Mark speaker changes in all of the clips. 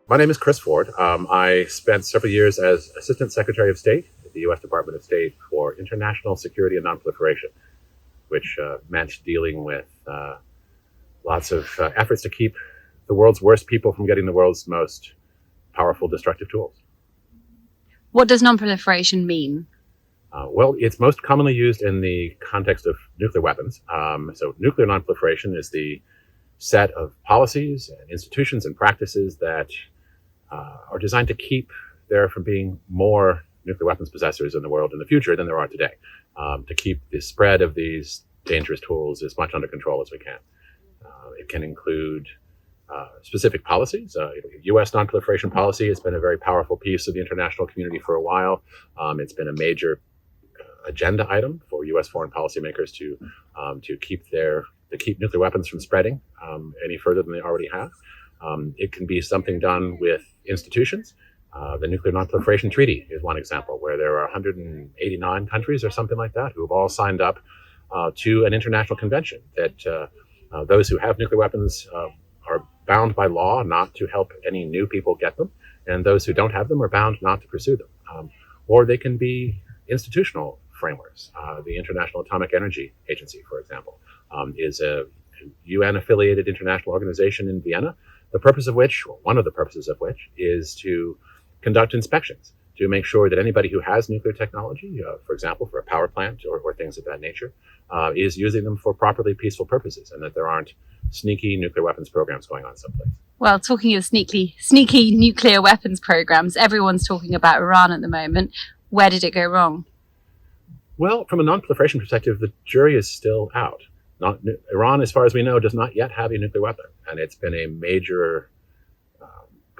Speaker 1: My name is Chris Ford. I spent several years as Assistant Secretary of State at the U.S. Department of State for International Security and Non-Proliferation, which meant dealing with lots of efforts to keep the world's worst people from getting the world's most powerful destructive tools.
Speaker 2: What does non-proliferation mean?
Speaker 1: Well, it's most commonly used in the context of nuclear weapons. So nuclear non-proliferation is the set of policies and institutions and practices that are designed to keep there from being more nuclear weapons possessors in the world in the future than there are today, to keep the spread of these dangerous tools as much under control as we can. It can include specific policies. U.S. non-proliferation policy has been a very powerful piece of the international community for a while. It's been a major agenda item for U.S. foreign policymakers to keep nuclear weapons from spreading any further than they already have. It can be something done with institutions. The Nuclear Non-Proliferation Treaty is one example, where there are 189 countries or something like that who have all signed up to an international convention that those who have nuclear weapons are bound by law not to help any new people get them, and those who don't have them are bound not to pursue them. Or they can be institutional frameworks. The International Atomic Energy Agency, for example, is a UN-affiliated international organization in Vienna, the purpose of which, or one of the purposes of which, is to conduct inspections to make sure that anybody who has nuclear technology, for example, for a power plant or things of that nature, is using them for properly peaceful purposes, and that there aren't sneaky nuclear weapons programs going on someplace.
Speaker 2: Well, talking of sneaky nuclear weapons programs, everyone's talking about Iran at the moment. Where did it go wrong?
Speaker 1: Well, from a non-proliferation perspective, the jury is still out. Iran, as far as we know, does not yet have a nuclear weapon, and it's been a major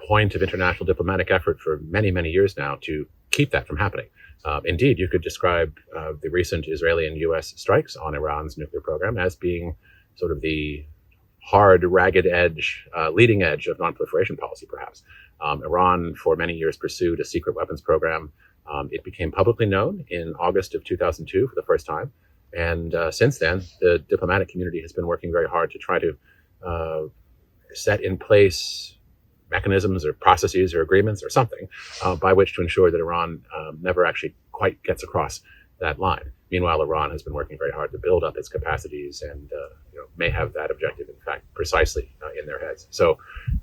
Speaker 1: point of international diplomatic effort for many, many years now to keep that from happening. Indeed, you could describe the recent Israeli and U.S. strikes on Iran's nuclear program as being sort of the hard, ragged edge, leading edge of non-proliferation policy, perhaps. Iran, for many years, pursued a secret weapons program. It became publicly known in August of 2002 for the first time. And since then, the diplomatic community has been working very hard to try to set in place mechanisms or processes or agreements or something by which to ensure that Iran never actually quite gets across that line. Meanwhile, Iran has been working very hard to build up its capacities and may have that objective, in fact, precisely in their heads. So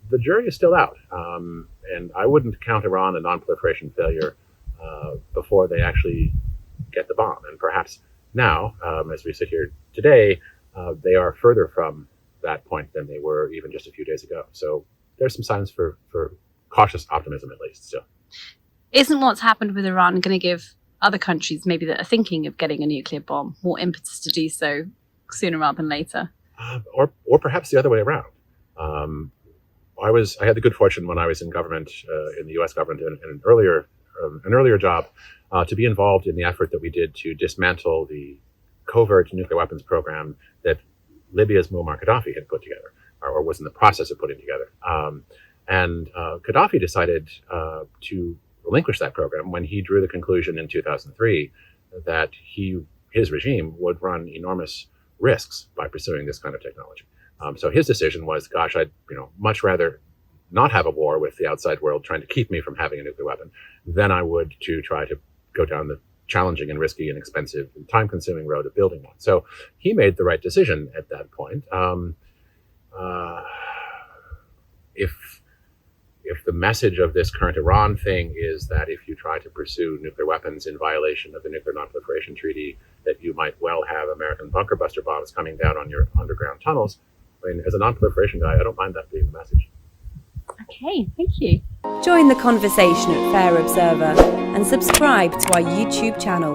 Speaker 1: the jury is still out. And I wouldn't count Iran a non-proliferation failure before they actually get the bomb. And perhaps now, as we sit here today, they are further from that point than they were even just a few days ago. So there's some signs for cautious optimism, at least, still.
Speaker 2: Isn't what's happened with Iran going to give other countries, maybe that are thinking of getting a nuclear bomb, more impetus to do so sooner rather than later?
Speaker 1: Or perhaps the other way around. I had the good fortune when I was in government, in the U.S. government, in an earlier job, to be involved in the effort that we did to dismantle the covert nuclear weapons program that Libya's Muammar Gaddafi had put together, or was in the process of putting together. And Gaddafi decided to relinquish that program when he drew the conclusion in 2003 that his regime would run enormous risks by pursuing this kind of technology. So his decision was, gosh, I'd much rather not have a war with the outside world trying to keep me from having a nuclear weapon than I would to try to go down the challenging and risky and expensive and time-consuming road of building one. So he made the right decision at that point. If the message of this current Iran thing is that if you try to pursue nuclear weapons in violation of the Nuclear Non-Proliferation Treaty, that you might well have American bunker buster bombs coming down on your underground tunnels, I mean, as a non-proliferation guy, I don't mind that being the message.
Speaker 2: Okay, thank you.
Speaker 3: Join the conversation at Fair Observer and subscribe to our YouTube channel.